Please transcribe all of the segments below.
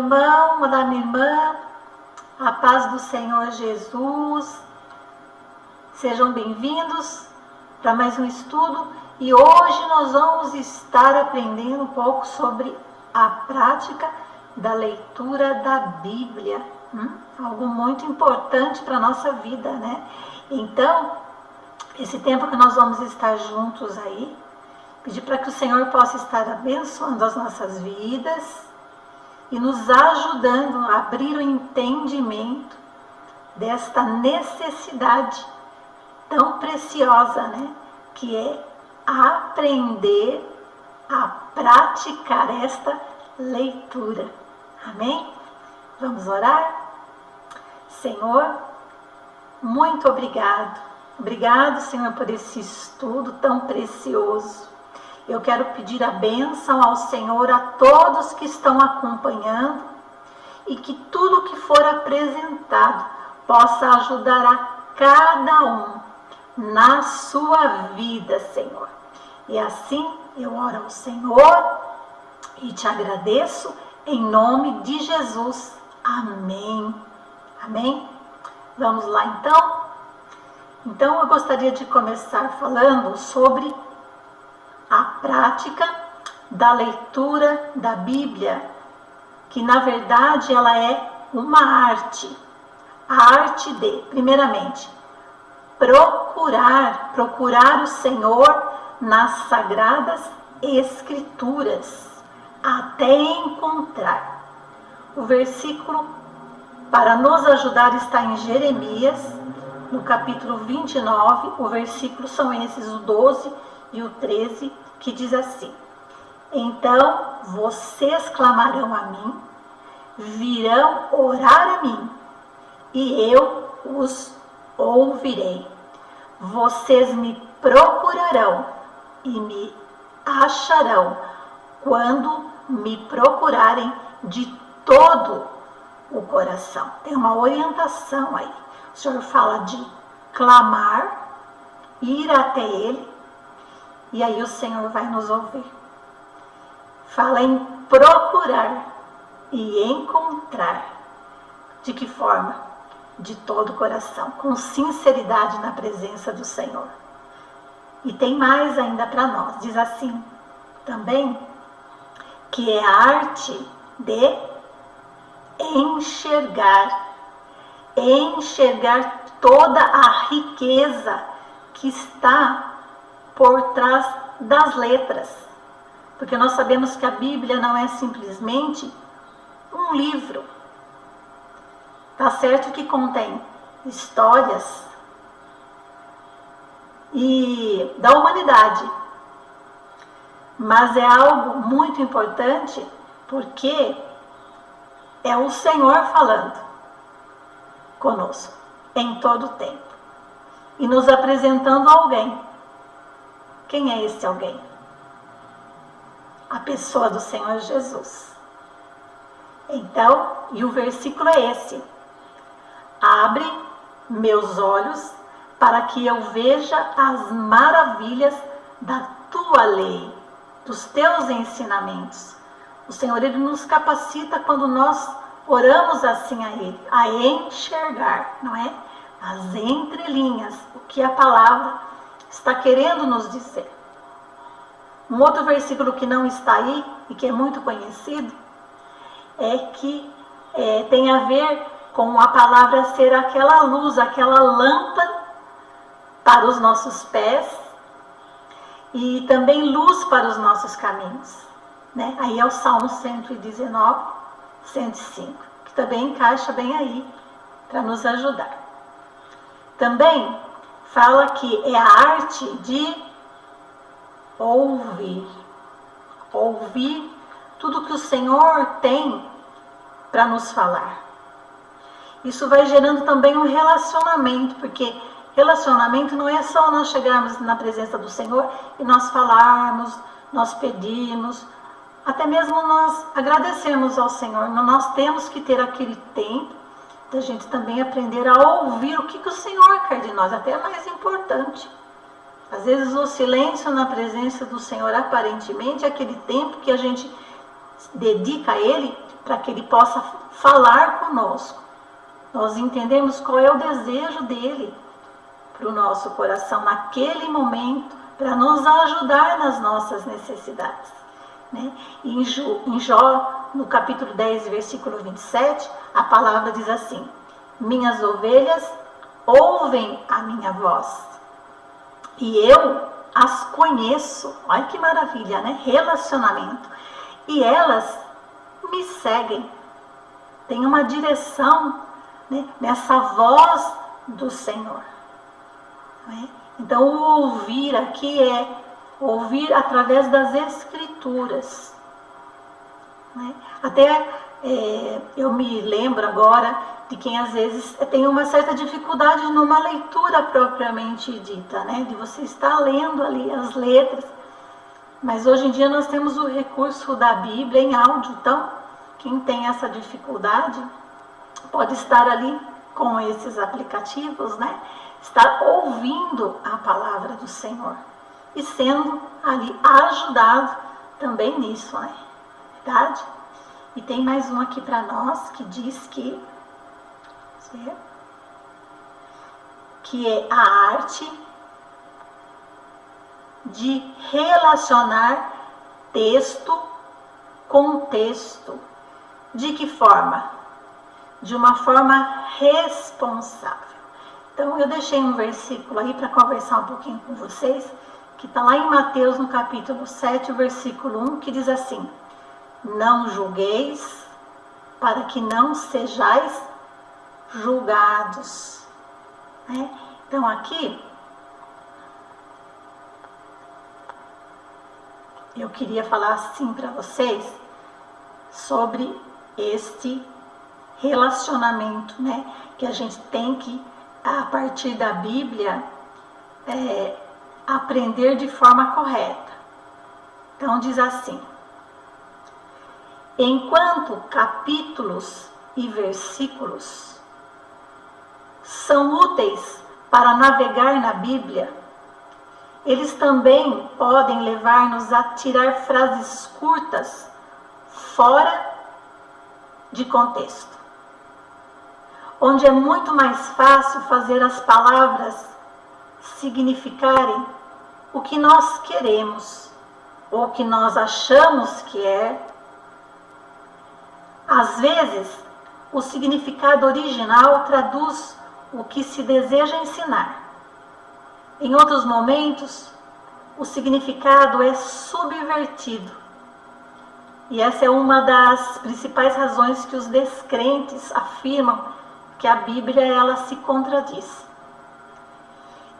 irmão, olá minha irmã, a paz do Senhor Jesus, sejam bem-vindos para mais um estudo e hoje nós vamos estar aprendendo um pouco sobre a prática da leitura da Bíblia, algo muito importante para a nossa vida, né? Então, esse tempo que nós vamos estar juntos aí, pedir para que o Senhor possa estar abençoando as nossas vidas e nos ajudando a abrir o entendimento desta necessidade tão preciosa, né? Que é aprender a praticar esta leitura. Amém? Vamos orar? Senhor, muito obrigado. Obrigado, Senhor, por esse estudo tão precioso. Eu quero pedir a bênção ao Senhor a todos que estão acompanhando e que tudo que for apresentado possa ajudar a cada um na sua vida, Senhor. E assim eu oro ao Senhor e te agradeço em nome de Jesus. Amém. Amém? Vamos lá então? Então eu gostaria de começar falando sobre a prática da leitura da Bíblia, que na verdade ela é uma arte. A arte de, primeiramente, procurar o Senhor nas Sagradas Escrituras, até encontrar. O versículo para nos ajudar está em Jeremias, no capítulo 29, o versículo são esses, o 12 e o 13, que diz assim: então vocês clamarão a mim, virão orar a mim, e eu os ouvirei. Vocês me procurarão e me acharão quando me procurarem de todo o coração. Tem uma orientação aí. O Senhor fala de clamar, ir até Ele, e aí o Senhor vai nos ouvir. Fala em procurar e encontrar. De que forma? De todo o coração, com sinceridade na presença do Senhor. E tem mais ainda para nós. Diz assim também, que é a arte de enxergar toda a riqueza que está por trás das letras. Porque nós sabemos que a Bíblia não é simplesmente um livro. Tá certo que contém histórias e da humanidade, mas é algo muito importante porque é o Senhor falando conosco em todo o tempo e nos apresentando alguém. Quem é esse alguém? A pessoa do Senhor Jesus. Então, e o versículo é esse: abre meus olhos para que eu veja as maravilhas da tua lei, dos teus ensinamentos. O Senhor, Ele nos capacita quando nós oramos assim a Ele, a enxergar, não é? As entrelinhas, o que a palavra está querendo nos dizer. Um outro versículo que não está aí e que é muito conhecido é que tem a ver com a palavra ser aquela luz, aquela lâmpada para os nossos pés e também luz para os nossos caminhos, né? Aí é o Salmo 119, 105, que também encaixa bem aí para nos ajudar. Também fala que é a arte de ouvir tudo que o Senhor tem para nos falar. Isso vai gerando também um relacionamento, porque relacionamento não é só nós chegarmos na presença do Senhor e nós falarmos, nós pedirmos, até mesmo nós agradecermos ao Senhor. Nós temos que ter aquele tempo da gente também aprender a ouvir o que o Senhor quer de nós, até é mais importante. Às vezes o silêncio na presença do Senhor, aparentemente, é aquele tempo que a gente dedica a Ele para que Ele possa falar conosco. Nós entendemos qual é o desejo dEle para o nosso coração naquele momento, para nos ajudar nas nossas necessidades. Né? E em Jó, no capítulo 10, versículo 27, a palavra diz assim: minhas ovelhas ouvem a minha voz, e eu as conheço. Olha que maravilha, né? Relacionamento. E elas me seguem. Tem uma direção, né, nessa voz do Senhor. Né? Então, o ouvir aqui é ouvir através das Escrituras. Né? Até eu me lembro agora de quem às vezes tem uma certa dificuldade numa leitura propriamente dita, né? De você estar lendo ali as letras. Mas hoje em dia nós temos o recurso da Bíblia em áudio, então quem tem essa dificuldade pode estar ali com esses aplicativos, né? Estar ouvindo a palavra do Senhor e sendo ali ajudado também nisso, né? Verdade? E tem mais um aqui para nós que diz que é a arte de relacionar texto com texto. De que forma? De uma forma responsável. Então, eu deixei um versículo aí para conversar um pouquinho com vocês, que está lá em Mateus, no capítulo 7, versículo 1, que diz assim: não julgueis, para que não sejais julgados. Né? Então, aqui, eu queria falar assim para vocês sobre este relacionamento, né, que a gente tem que, a partir da Bíblia, aprender de forma correta. Então diz assim: enquanto capítulos e versículos são úteis para navegar na Bíblia, eles também podem levar-nos a tirar frases curtas fora de contexto, onde é muito mais fácil fazer as palavras significarem o que nós queremos ou o que nós achamos que é. Às vezes, o significado original traduz o que se deseja ensinar. Em outros momentos, o significado é subvertido. E essa é uma das principais razões que os descrentes afirmam que a Bíblia ela se contradiz.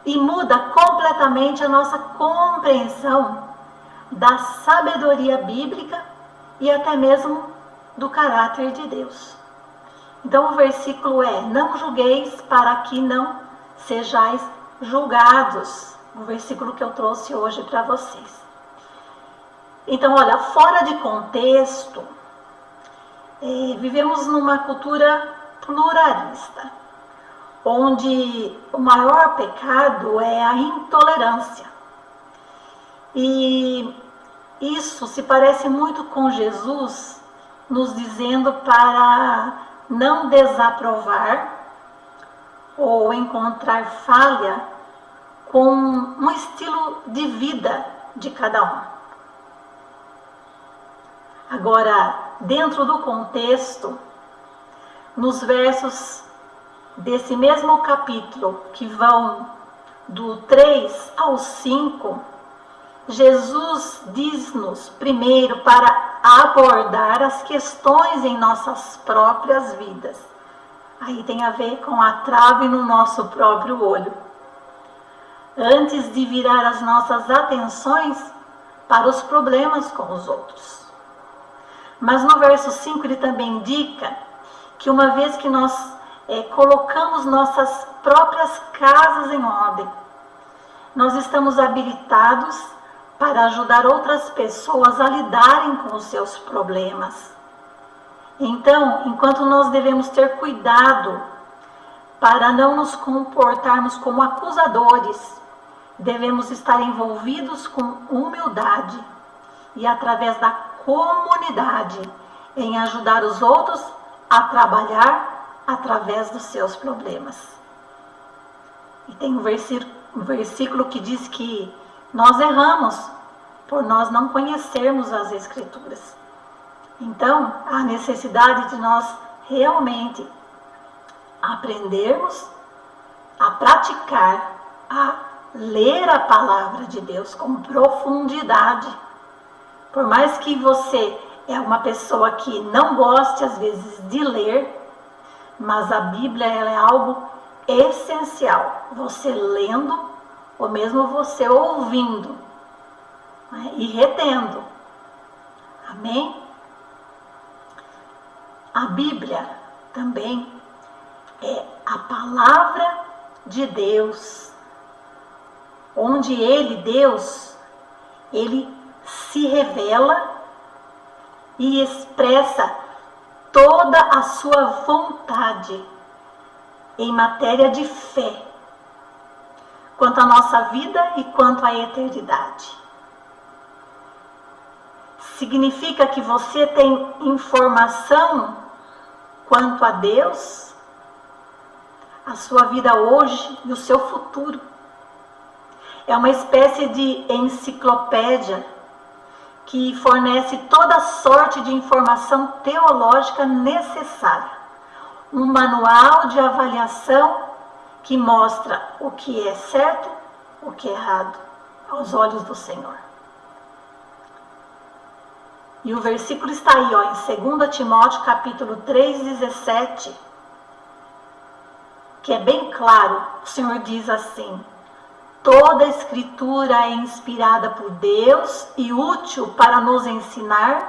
E muda completamente a nossa compreensão da sabedoria bíblica e até mesmo do caráter de Deus. Então o versículo é: não julgueis para que não sejais julgados. O versículo que eu trouxe hoje para vocês. Então, olha, fora de contexto, vivemos numa cultura pluralista, onde o maior pecado é a intolerância. E isso se parece muito com Jesus nos dizendo para não desaprovar ou encontrar falha com um estilo de vida de cada um. Agora, dentro do contexto, nos versos desse mesmo capítulo, que vão do 3 ao 5, Jesus diz-nos primeiro para abordar as questões em nossas próprias vidas. Aí tem a ver com a trave no nosso próprio olho. Antes de virar as nossas atenções para os problemas com os outros. Mas no verso 5 ele também indica que uma vez que nós colocamos nossas próprias casas em ordem, nós estamos habilitados para ajudar outras pessoas a lidarem com os seus problemas. Então, enquanto nós devemos ter cuidado para não nos comportarmos como acusadores, devemos estar envolvidos com humildade e através da comunidade em ajudar os outros a trabalhar através dos seus problemas. E tem um versículo que diz que nós erramos por nós não conhecermos as Escrituras. Então, há necessidade de nós realmente aprendermos a praticar, a ler a palavra de Deus com profundidade. Por mais que você é uma pessoa que não goste às vezes de ler, mas a Bíblia ela é algo essencial. Você lendo, ou mesmo você ouvindo, né, e retendo. Amém? A Bíblia também é a palavra de Deus, onde Deus, Ele se revela e expressa toda a sua vontade em matéria de fé, quanto à nossa vida e quanto à eternidade. Significa que você tem informação quanto a Deus, a sua vida hoje e o seu futuro. É uma espécie de enciclopédia que fornece toda sorte de informação teológica necessária. Um manual de avaliação que mostra o que é certo, o que é errado, aos olhos do Senhor. E o versículo está aí, em 2 Timóteo capítulo 3:17, que é bem claro. O Senhor diz assim: toda a Escritura é inspirada por Deus e útil para nos ensinar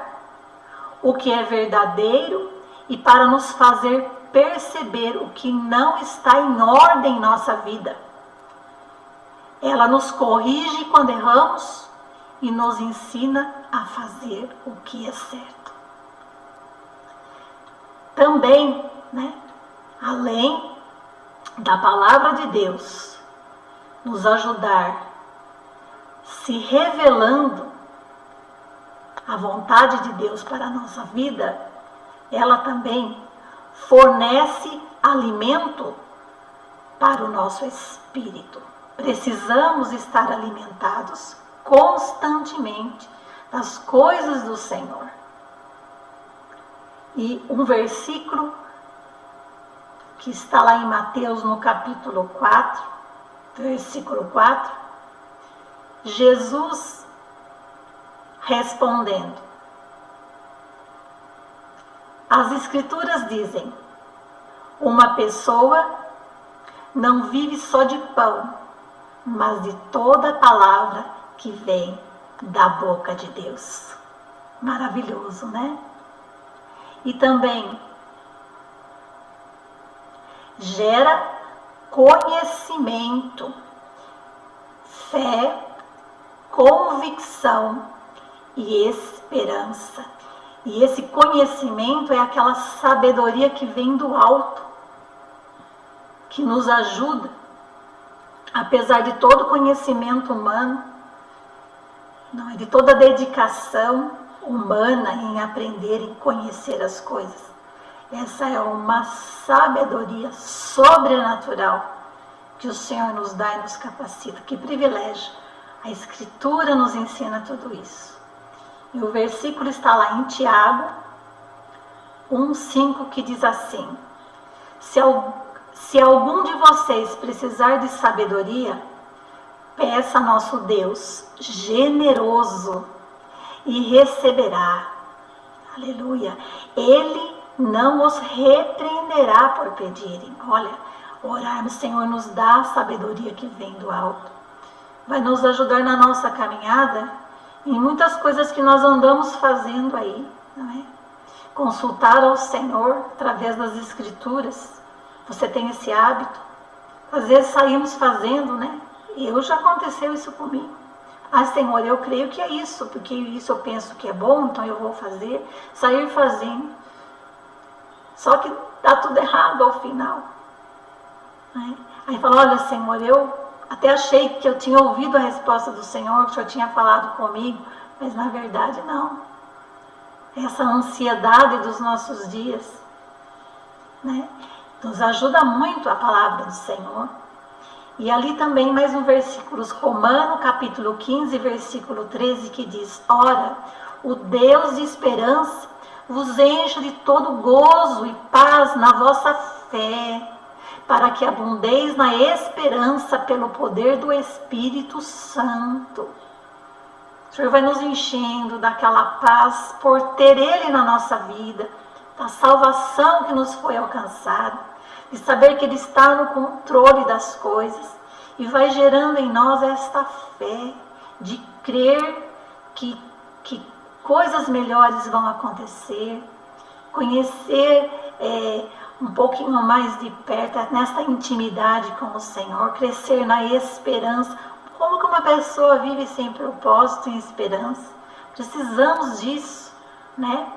o que é verdadeiro e para nos fazer perceber o que não está em ordem em nossa vida. Ela nos corrige quando erramos e nos ensina a fazer o que é certo. Também, além da palavra de Deus nos ajudar se revelando a vontade de Deus para a nossa vida, ela também fornece alimento para o nosso espírito. Precisamos estar alimentados constantemente das coisas do Senhor. E um versículo que está lá em Mateus no capítulo 4, versículo 4, Jesus respondendo: as Escrituras dizem, uma pessoa não vive só de pão, mas de toda palavra que vem da boca de Deus. Maravilhoso, né? E também gera conhecimento, fé, convicção e esperança. E esse conhecimento é aquela sabedoria que vem do alto, que nos ajuda, apesar de todo conhecimento humano, de toda dedicação humana em aprender e conhecer as coisas. Essa é uma sabedoria sobrenatural que o Senhor nos dá e nos capacita. Que privilégio! A Escritura nos ensina tudo isso. E o versículo está lá em Tiago 1:5, que diz assim: se algum de vocês precisar de sabedoria, peça a nosso Deus generoso e receberá. Aleluia! Ele não os repreenderá por pedirem. Olha, orarmos, Senhor, nos dá a sabedoria que vem do alto. Vai nos ajudar na nossa caminhada em muitas coisas que nós andamos fazendo aí, não é? Consultar ao Senhor através das Escrituras. Você tem esse hábito? Às vezes saímos fazendo, Já aconteceu isso comigo. Senhor, eu creio que é isso, porque isso eu penso que é bom, então eu vou fazer. Sair fazendo. Só que dá tudo errado ao final. Aí fala: olha, Senhor, eu até achei que eu tinha ouvido a resposta do Senhor, que o Senhor tinha falado comigo, mas na verdade não. essa ansiedade dos nossos dias, né? Nos ajuda muito a palavra do Senhor. E ali também mais um versículo, Romanos capítulo 15, versículo 13, que diz: ora, o Deus de esperança vos enche de todo gozo e paz na vossa fé, para que abundeis na esperança pelo poder do Espírito Santo. O Senhor vai nos enchendo daquela paz por ter Ele na nossa vida, da salvação que nos foi alcançada, de saber que Ele está no controle das coisas, e vai gerando em nós esta fé de crer que coisas melhores vão acontecer, conhecer um pouquinho mais de perto, nesta intimidade com o Senhor, crescer na esperança. Como que uma pessoa vive sem propósito e esperança? Precisamos disso, né?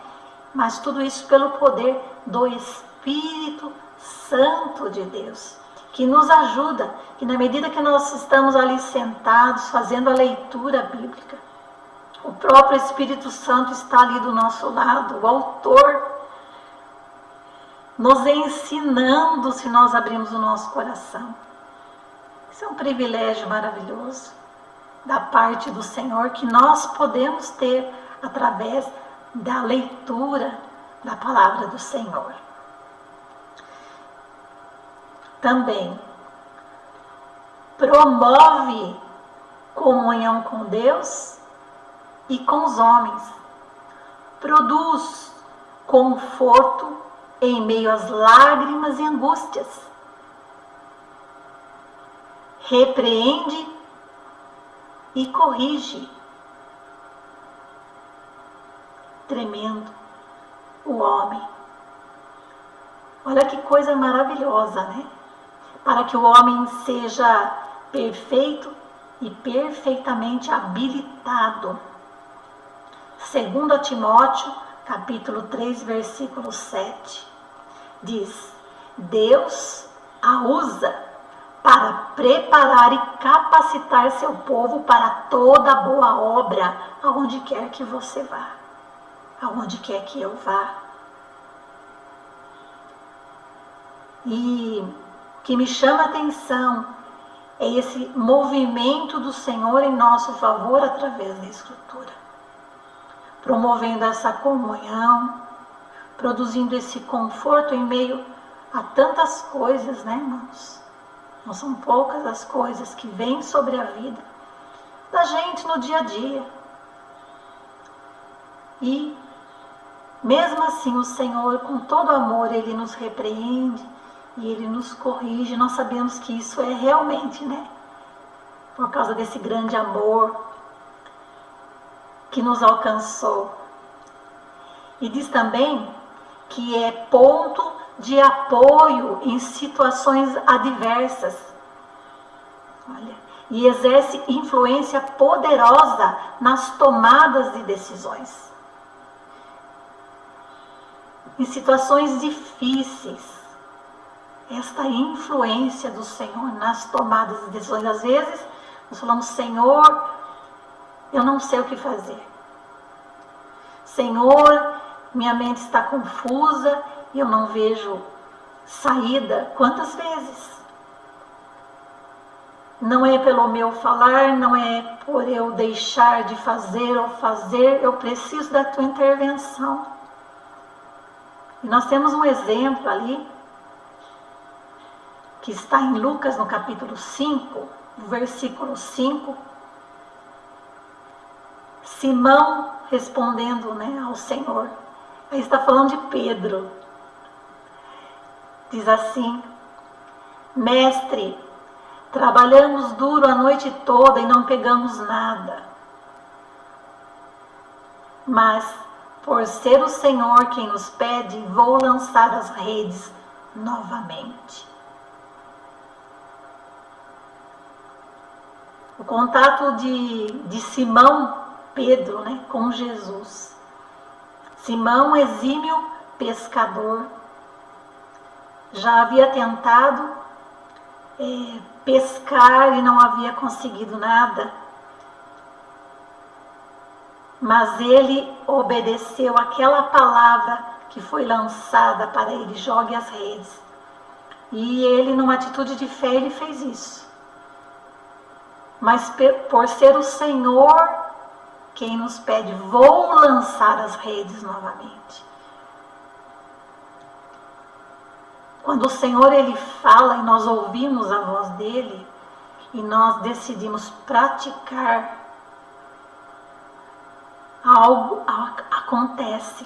Mas tudo isso pelo poder do Espírito Santo de Deus, que nos ajuda, que na medida que nós estamos ali sentados, fazendo a leitura bíblica, o próprio Espírito Santo está ali do nosso lado, o autor, nos ensinando, se nós abrirmos o nosso coração. Isso é um privilégio maravilhoso da parte do Senhor, que nós podemos ter através da leitura da palavra do Senhor. Também promove comunhão com Deus e com os homens. Produz conforto em meio às lágrimas e angústias. Repreende e corrige. Tremendo o homem. Olha que coisa maravilhosa, né? Para que o homem seja perfeito e perfeitamente habilitado. 2 Timóteo, capítulo 3, versículo 7, diz: Deus a usa para preparar e capacitar seu povo para toda boa obra, aonde quer que você vá, aonde quer que eu vá. E o que me chama a atenção é esse movimento do Senhor em nosso favor através da Escritura, promovendo essa comunhão, produzindo esse conforto em meio a tantas coisas, né, irmãos? Não são poucas as coisas que vêm sobre a vida da gente no dia a dia. E mesmo assim o Senhor, com todo amor, Ele nos repreende e Ele nos corrige. Nós sabemos que isso é realmente, né, por causa desse grande amor que nos alcançou. E diz também que é ponto de apoio em situações adversas. Olha, e exerce influência poderosa nas tomadas de decisões. Em situações difíceis, esta influência do Senhor nas tomadas de decisões. Às vezes, nós falamos: Senhor, eu não sei o que fazer. Senhor, minha mente está confusa e eu não vejo saída. Quantas vezes? Não é pelo meu falar, não é por eu deixar de fazer ou fazer, eu preciso da tua intervenção. E nós temos um exemplo ali, que está em Lucas, no capítulo 5, versículo 5. Simão respondendo, né, ao Senhor. Aí está falando de Pedro. Diz assim: Mestre, trabalhamos duro a noite toda e não pegamos nada. Mas, por ser o Senhor quem nos pede, vou lançar as redes novamente. O contato de Simão Pedro, né, com Jesus. Simão, exímio pescador, já havia tentado pescar e não havia conseguido nada. mas ele obedeceu àquela palavra que foi lançada para ele: jogue as redes. E ele, numa atitude de fé, ele fez isso. Mas por ser o Senhor quem nos pede: vou lançar as redes novamente. Quando o Senhor ele fala e nós ouvimos a voz dele e nós decidimos praticar, algo acontece.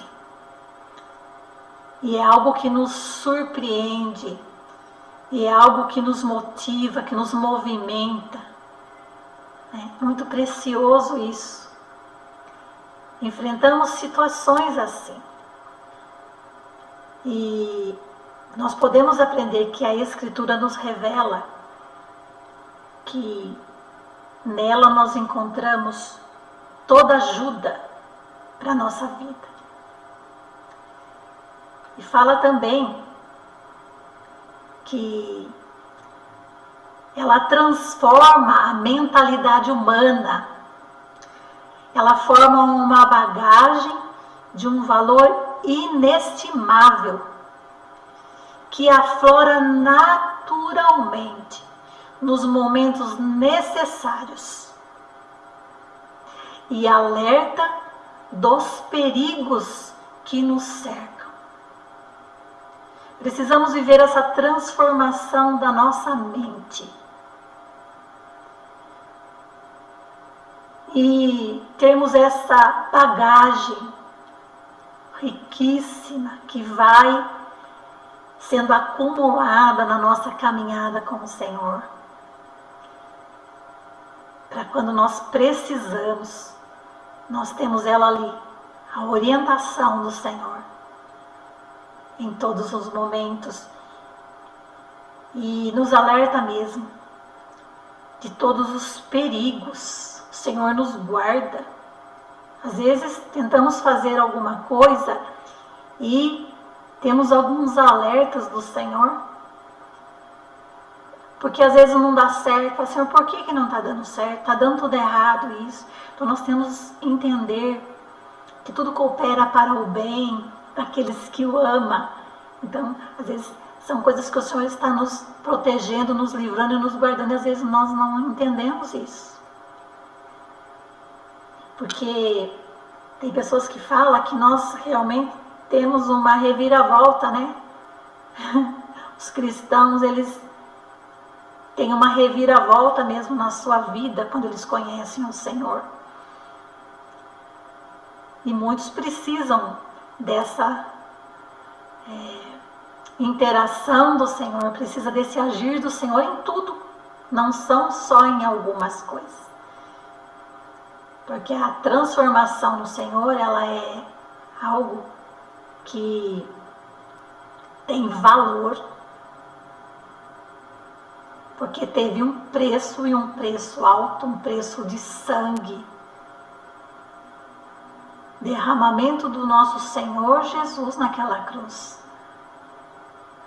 E é algo que nos surpreende, e é algo que nos motiva, que nos movimenta. É muito precioso isso. Enfrentamos situações assim. E nós podemos aprender que a Escritura nos revela que nela nós encontramos toda ajuda para a nossa vida. E fala também que ela transforma a mentalidade humana. Ela forma uma bagagem de um valor inestimável, que aflora naturalmente nos momentos necessários e alerta dos perigos que nos cercam. Precisamos viver essa transformação da nossa mente e termos essa bagagem riquíssima que vai sendo acumulada na nossa caminhada com o Senhor, para quando nós precisamos, nós temos ela ali, a orientação do Senhor em todos os momentos, e nos alerta mesmo de todos os perigos. O Senhor nos guarda. Às vezes tentamos fazer alguma coisa e temos alguns alertas do Senhor, porque às vezes não dá certo. Fala: Senhor, por que não está dando certo? Está dando tudo errado isso. Então nós temos que entender que tudo coopera para o bem daqueles que o amam. Então, às vezes são coisas que o Senhor está nos protegendo, nos livrando e nos guardando, e às vezes nós não entendemos isso. Porque tem pessoas que falam que nós realmente temos uma reviravolta, né? Os cristãos, eles têm uma reviravolta mesmo na sua vida quando eles conhecem o Senhor. E muitos precisam dessa interação do Senhor, precisa desse agir do Senhor em tudo, não são só em algumas coisas. Porque a transformação no Senhor, ela é algo que tem valor, porque teve um preço, e um preço alto, um preço de sangue, derramamento do nosso Senhor Jesus naquela cruz.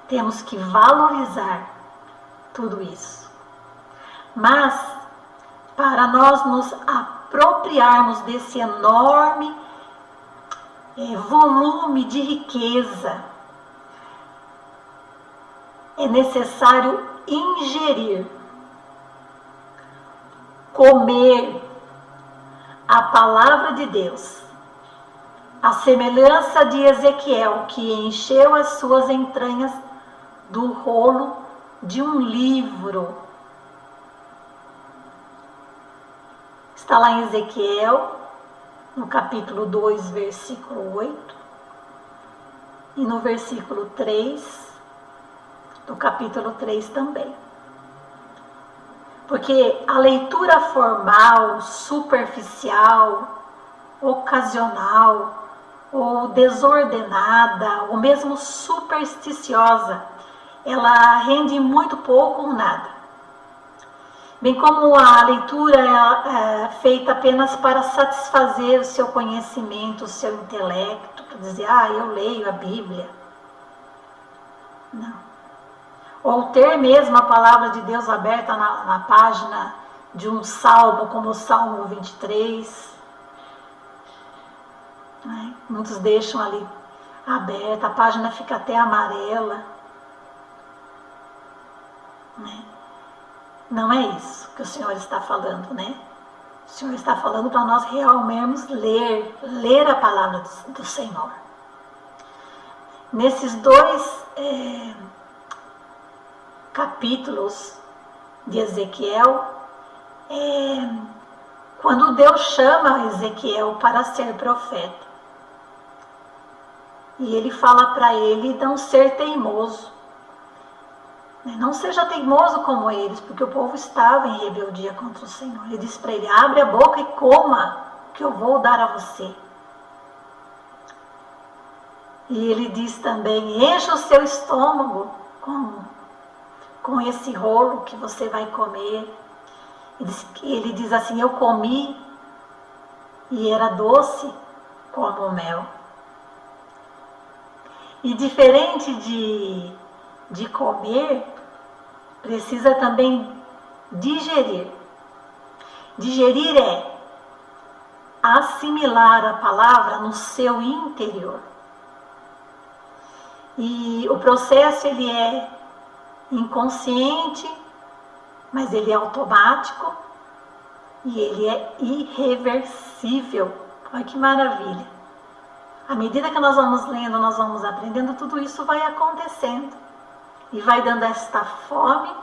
Temos que valorizar tudo isso. Mas, para nós nos apropriarmos desse enorme volume de riqueza, é necessário ingerir, comer a palavra de Deus, a semelhança de Ezequiel, que encheu as suas entranhas do rolo de um livro. Está lá em Ezequiel, no capítulo 2, versículo 8, e no versículo 3, do capítulo 3 também. Porque a leitura formal, superficial, ocasional, ou desordenada, ou mesmo supersticiosa, ela rende muito pouco ou nada. Bem como a leitura é feita apenas para satisfazer o seu conhecimento, o seu intelecto, para dizer: eu leio a Bíblia. Não. Ou ter mesmo a palavra de Deus aberta na página de um salmo, como o Salmo 23. Muitos deixam ali aberta, a página fica até amarela, né? Não é isso que o Senhor está falando, né? O Senhor está falando para nós realmente ler a palavra do Senhor. Nesses dois capítulos de Ezequiel, quando Deus chama Ezequiel para ser profeta, e ele fala para ele não ser teimoso, não seja teimoso como eles, porque o povo estava em rebeldia contra o Senhor. Ele diz para ele: abre a boca e coma, que eu vou dar a você. E ele diz também: encha o seu estômago com esse rolo que você vai comer. Ele diz assim: eu comi e era doce como o mel. E diferente de comer, precisa também digerir. Digerir é assimilar a palavra no seu interior. E o processo ele é inconsciente, mas ele é automático e ele é irreversível. Olha que maravilha! À medida que nós vamos lendo, nós vamos aprendendo, tudo isso vai acontecendo. E vai dando esta fome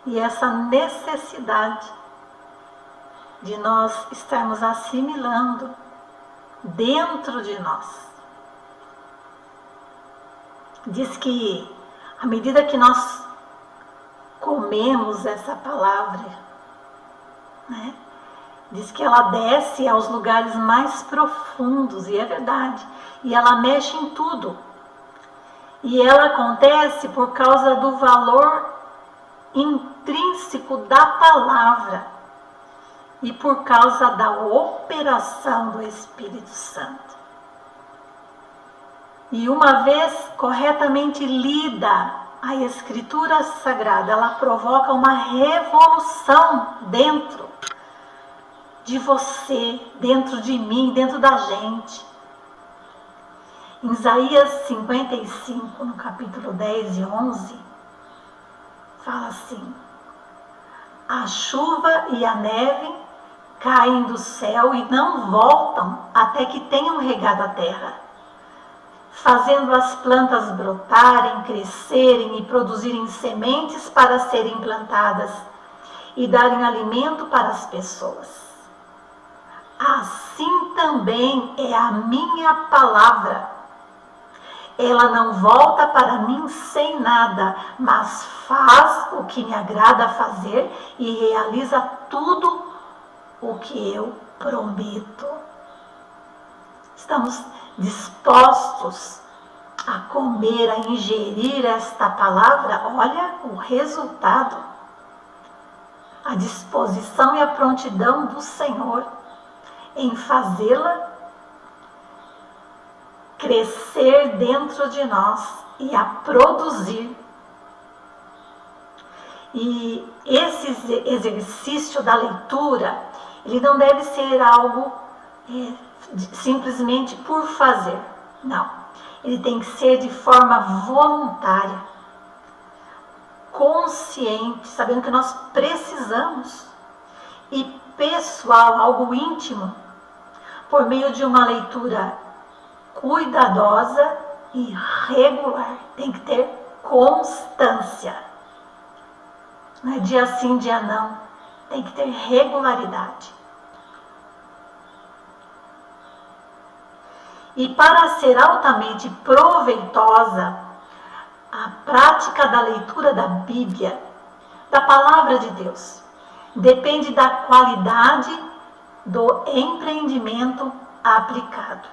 e essa necessidade de nós estarmos assimilando dentro de nós. Diz que à medida que nós comemos essa palavra, né, diz que ela desce aos lugares mais profundos, e é verdade, e ela mexe em tudo. E ela acontece por causa do valor intrínseco da palavra e por causa da operação do Espírito Santo. E uma vez corretamente lida, a Escritura Sagrada, ela provoca uma revolução dentro de você, dentro de mim, dentro da gente. Em Isaías 55, no capítulo 10 e 11, fala assim: a chuva e a neve caem do céu e não voltam até que tenham regado a terra, fazendo as plantas brotarem, crescerem e produzirem sementes para serem plantadas e darem alimento para as pessoas. Assim também é a minha palavra. Ela não volta para mim sem nada, mas faz o que me agrada fazer e realiza tudo o que eu prometo. Estamos dispostos a comer, a ingerir esta palavra? Olha o resultado. A disposição e a prontidão do Senhor em fazê-la crescer dentro de nós e a produzir. E esse exercício da leitura, ele não deve ser algo simplesmente por fazer. Não. Ele tem que ser de forma voluntária, consciente, sabendo que nós precisamos, e pessoal, algo íntimo, por meio de uma leitura cuidadosa e regular. Tem que ter constância. Não é dia sim, dia não. Tem que ter regularidade. E para ser altamente proveitosa, a prática da leitura da Bíblia, da Palavra de Deus, depende da qualidade do empreendimento aplicado.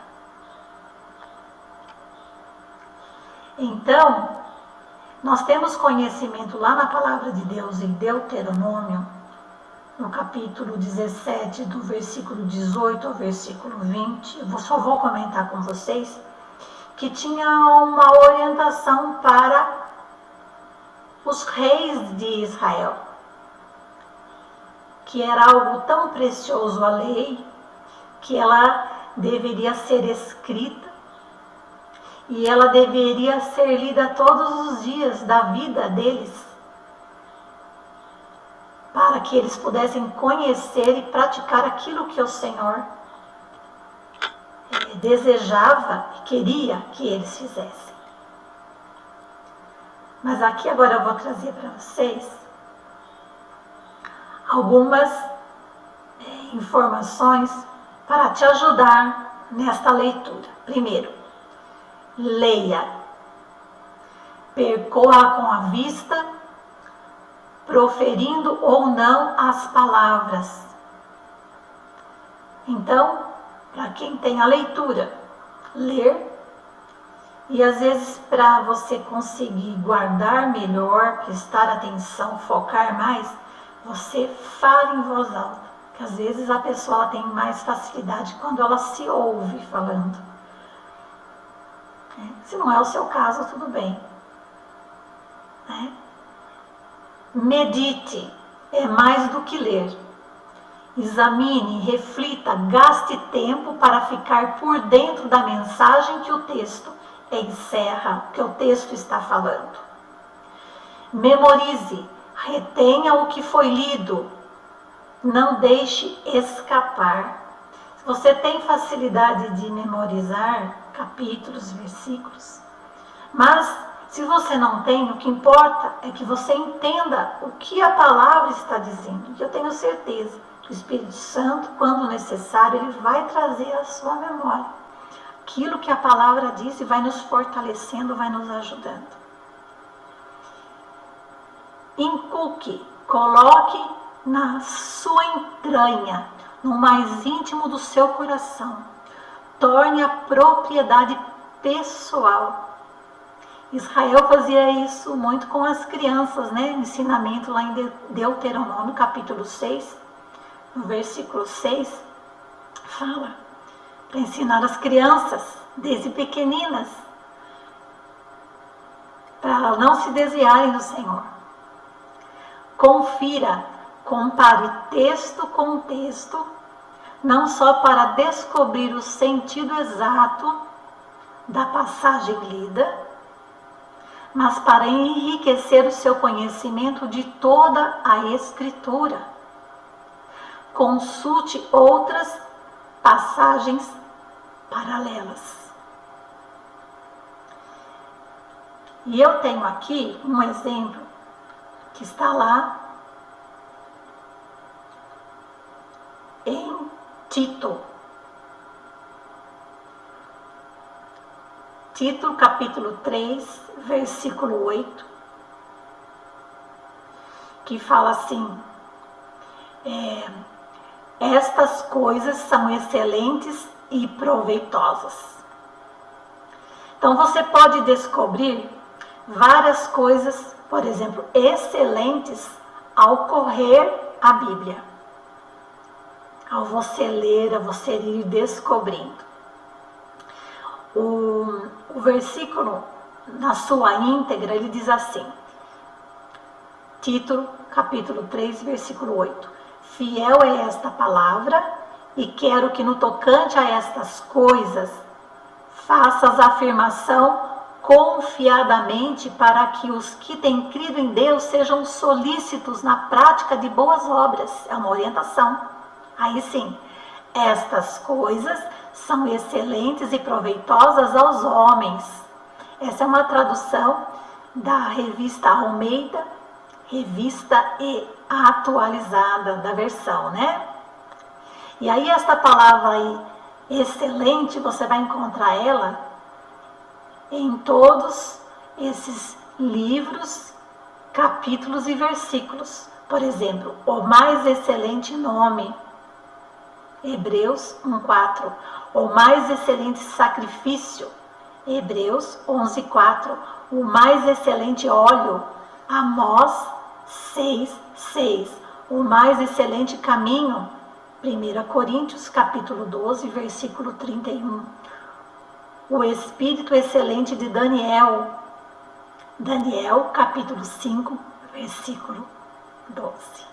Então, nós temos conhecimento lá na Palavra de Deus, em Deuteronômio, no capítulo 17, do versículo 18 ao versículo 20, eu só vou comentar com vocês, que tinha uma orientação para os reis de Israel, que era algo tão precioso a lei, que ela deveria ser escrita e ela deveria ser lida todos os dias da vida deles, para que eles pudessem conhecer e praticar aquilo que o Senhor desejava e queria que eles fizessem. Mas aqui agora eu vou trazer para vocês algumas informações para te ajudar nesta leitura. Primeiro, leia. Percorra com a vista, proferindo ou não as palavras. Então, para quem tem a leitura, ler. E às vezes, para você conseguir guardar melhor, prestar atenção, focar mais, você fala em voz alta. Porque às vezes a pessoa tem mais facilidade quando ela se ouve falando. Se não é o seu caso, tudo bem. Medite, é mais do que ler. Examine, reflita, gaste tempo para ficar por dentro da mensagem que o texto encerra, que o texto está falando. Memorize, retenha o que foi lido, não deixe escapar. Se você tem facilidade de memorizar capítulos, versículos, mas se você não tem, o que importa é que você entenda o que a palavra está dizendo. E eu tenho certeza que o Espírito Santo, quando necessário, ele vai trazer à sua memória aquilo que a palavra diz e vai nos fortalecendo, vai nos ajudando. Inculque, coloque na sua entranha, no mais íntimo do seu coração. Torne a propriedade pessoal. Israel fazia isso muito com as crianças, Ensinamento lá em Deuteronômio, capítulo 6, no versículo 6, fala para ensinar as crianças, desde pequeninas, para não se desviarem do Senhor. Confira, compare texto com texto, não só para descobrir o sentido exato da passagem lida, mas para enriquecer o seu conhecimento de toda a Escritura. Consulte outras passagens paralelas. E eu tenho aqui um exemplo que está lá em Tito. Tito, capítulo 3, versículo 8, que fala assim: estas coisas são excelentes e proveitosas. Então você pode descobrir várias coisas, por exemplo, excelentes ao correr a Bíblia. Ao você ler, a você ir descobrindo. O versículo, na sua íntegra, ele diz assim, Tito, capítulo 3, versículo 8. Fiel é esta palavra, e quero que no tocante a estas coisas, faças a afirmação confiadamente, para que os que têm crido em Deus sejam solícitos na prática de boas obras. É uma orientação. Aí sim, estas coisas são excelentes e proveitosas aos homens. Essa é uma tradução da revista Almeida, revista e atualizada da versão, E aí esta palavra aí, excelente, você vai encontrar ela em todos esses livros, capítulos e versículos. Por exemplo, o mais excelente nome, Hebreus 1:4. O mais excelente sacrifício, Hebreus 11:4. O mais excelente óleo, Amós 6:6. O mais excelente caminho, 1 Coríntios capítulo 12, versículo 31. O espírito excelente de Daniel, Daniel capítulo 5, versículo 12.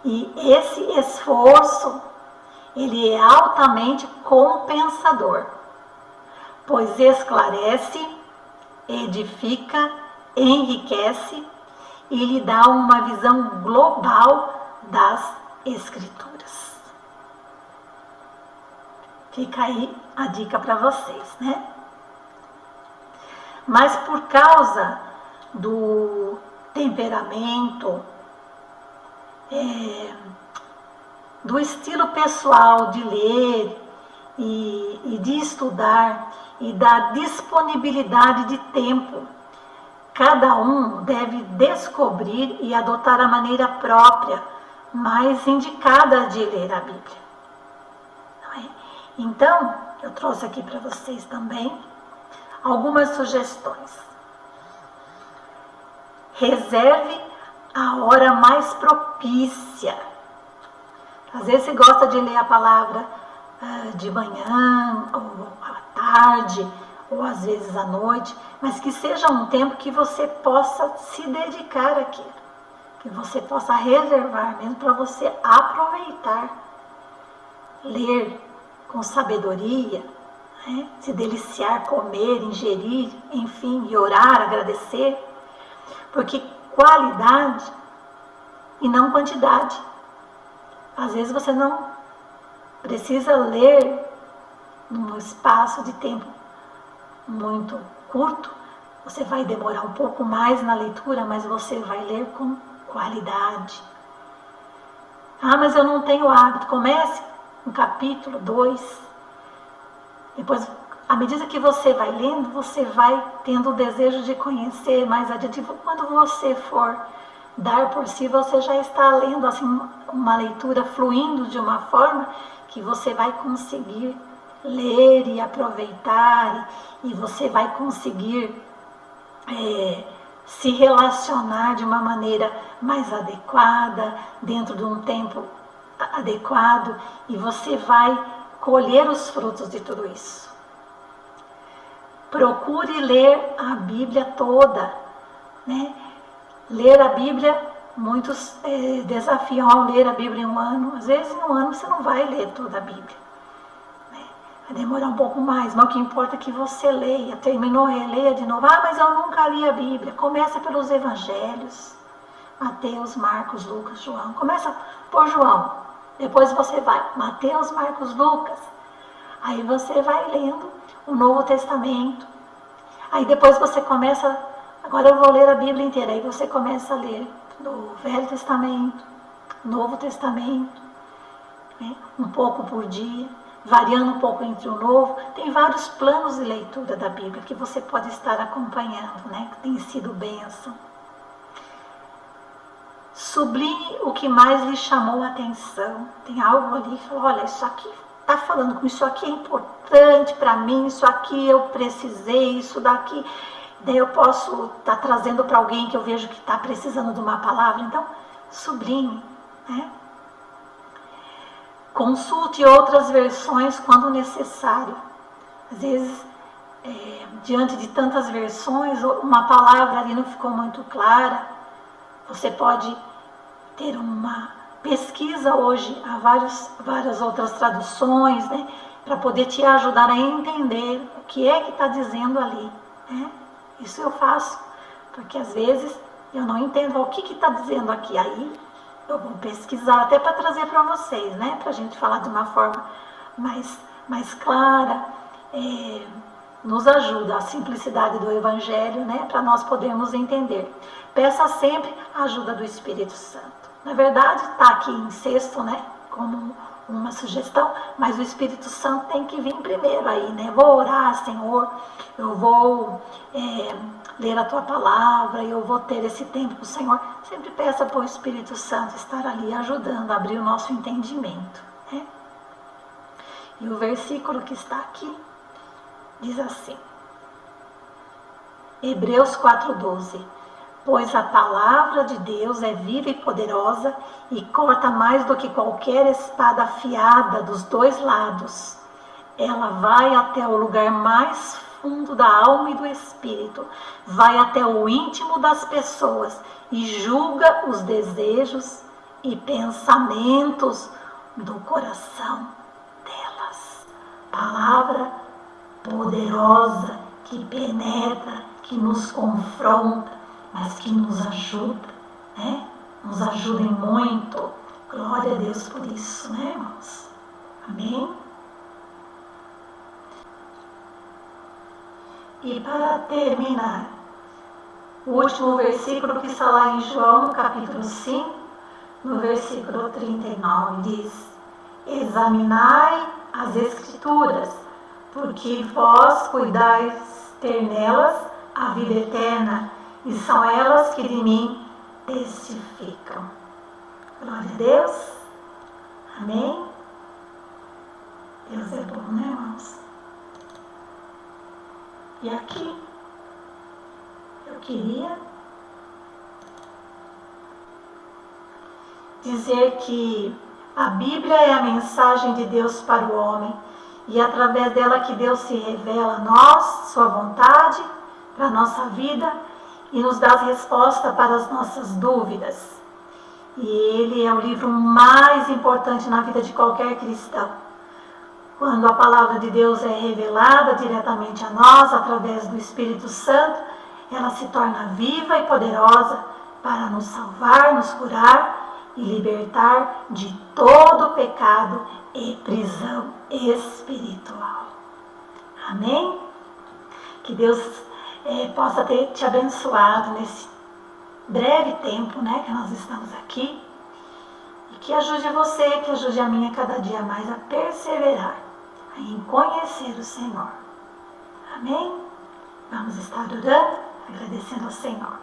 E esse esforço ele é altamente compensador, pois esclarece, edifica, enriquece e lhe dá uma visão global das Escrituras. Fica aí a dica para vocês, né? Mas por causa do temperamento, do estilo pessoal de ler e de estudar e da disponibilidade de tempo, cada um deve descobrir e adotar a maneira própria, mais indicada de ler a Bíblia. Não é? Então, eu trouxe aqui para vocês também algumas sugestões. Reserve a hora mais propícia. Às vezes você gosta de ler a palavra de manhã, ou à tarde, ou às vezes à noite, mas que seja um tempo que você possa se dedicar àquilo, que você possa reservar mesmo para você aproveitar, ler com sabedoria, né? Se deliciar, comer, ingerir, enfim, e orar, agradecer, porque qualidade e não quantidade. Às vezes você não precisa ler num espaço de tempo muito curto, você vai demorar um pouco mais na leitura, mas você vai ler com qualidade. Ah, mas eu não tenho hábito. Comece um capítulo, 2. Depois, à medida que você vai lendo, você vai tendo o desejo de conhecer mais adiante. Quando você for dar por si, você já está lendo assim, uma leitura fluindo de uma forma que você vai conseguir ler e aproveitar, e você vai conseguir se relacionar de uma maneira mais adequada, dentro de um tempo adequado, e você vai colher os frutos de tudo isso. Procure ler a Bíblia toda, né? Ler a Bíblia, muitos desafiam ler a Bíblia em um ano. Às vezes em um ano você não vai ler toda a Bíblia, né? Vai demorar um pouco mais, mas o que importa é que você leia, terminou, releia de novo. Ah, mas eu nunca li a Bíblia. Começa pelos Evangelhos, Mateus, Marcos, Lucas, João. Começa por João, depois você vai Mateus, Marcos, Lucas. Aí você vai lendo o Novo Testamento. Aí depois você começa, agora eu vou ler a Bíblia inteira. Aí você começa a ler do Velho Testamento, Novo Testamento, né? Um pouco por dia, variando um pouco entre o Novo. Tem vários planos de leitura da Bíblia que você pode estar acompanhando, né? Que tem sido bênção. Sublinhe o que mais lhe chamou a atenção. Tem algo ali que fala, olha, isso aqui está falando com isso aqui é importante para mim, isso aqui eu precisei, isso daqui, daí eu posso estar trazendo para alguém que eu vejo que está precisando de uma palavra. Então, sublinhe, né? Consulte outras versões quando necessário. Às vezes, diante de tantas versões, uma palavra ali não ficou muito clara. Você pode ter uma pesquisa hoje, há várias outras traduções, né, para poder te ajudar a entender o que é que está dizendo ali, né? Isso eu faço, porque às vezes eu não entendo o que está dizendo aqui. Aí eu vou pesquisar até para trazer para vocês, né, para a gente falar de uma forma mais clara. Nos ajuda a simplicidade do Evangelho, né, para nós podermos entender. Peça sempre a ajuda do Espírito Santo. Na verdade, está aqui em sexto, né, como uma sugestão, mas o Espírito Santo tem que vir primeiro aí, né? Vou orar, Senhor, eu vou ler a Tua Palavra, eu vou ter esse tempo com o Senhor. Sempre peça para o Espírito Santo estar ali ajudando a abrir o nosso entendimento, né? E o versículo que está aqui diz assim, Hebreus 4:12, pois a palavra de Deus é viva e poderosa e corta mais do que qualquer espada afiada dos dois lados. Ela vai até o lugar mais fundo da alma e do espírito, vai até o íntimo das pessoas e julga os desejos e pensamentos do coração. palavra poderosa que penetra, que nos confronta, mas que nos ajuda, né? Nos ajuda em muito. Glória a Deus por isso, né, irmãos? Amém? E para terminar, o último versículo que está lá em João, no capítulo 5, no versículo 39, diz: examinai as Escrituras, porque vós cuidais ter nelas a vida eterna, e são elas que de mim testificam. Glória a Deus. Amém? Deus é bom, né, irmãos? E aqui, eu queria dizer que a Bíblia é a mensagem de Deus para o homem, e é através dela que Deus se revela a nós, sua vontade para a nossa vida, e nos dá resposta para as nossas dúvidas. E ele é o livro mais importante na vida de qualquer cristão. Quando a palavra de Deus é revelada diretamente a nós, através do Espírito Santo, ela se torna viva e poderosa para nos salvar, nos curar e libertar de todo pecado e prisão espiritual. Amém? Que Deus possa ter te abençoado nesse breve tempo, né, que nós estamos aqui, e que ajude você, que ajude a mim a cada dia mais a perseverar em conhecer o Senhor. Amém? Vamos estar orando, agradecendo ao Senhor.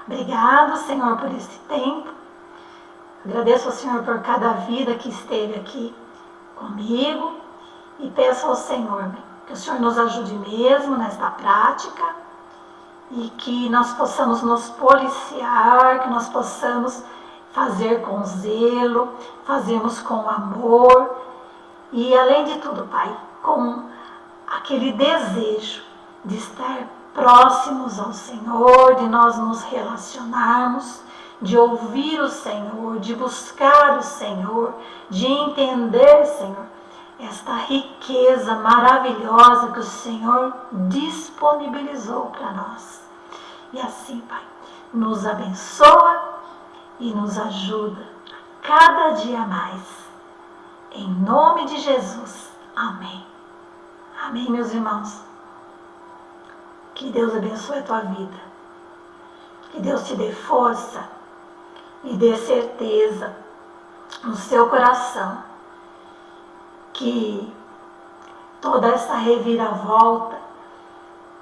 Obrigado, Senhor, por esse tempo. Agradeço ao Senhor por cada vida que esteve aqui comigo e peço ao Senhor que o Senhor nos ajude mesmo nesta prática e que nós possamos nos policiar, que nós possamos fazer com zelo, fazermos com amor e, além de tudo, Pai, com aquele desejo de estar próximos ao Senhor, de nós nos relacionarmos, de ouvir o Senhor, de buscar o Senhor, de entender, Senhor, esta riqueza maravilhosa que o Senhor disponibilizou para nós. E assim, Pai, nos abençoa e nos ajuda a cada dia mais. Em nome de Jesus. Amém. Amém, meus irmãos. Que Deus abençoe a tua vida. Que Deus te dê força e dê certeza no seu coração que toda essa reviravolta,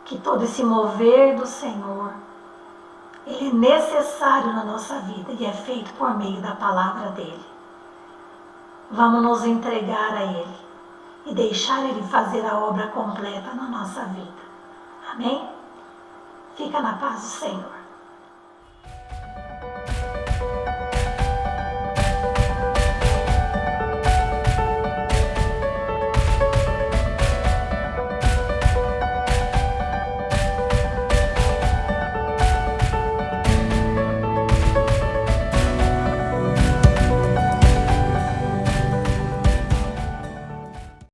que todo esse mover do Senhor, ele é necessário na nossa vida e é feito por meio da palavra dele. Vamos nos entregar a ele e deixar ele fazer a obra completa na nossa vida. Amém? Fica na paz do Senhor.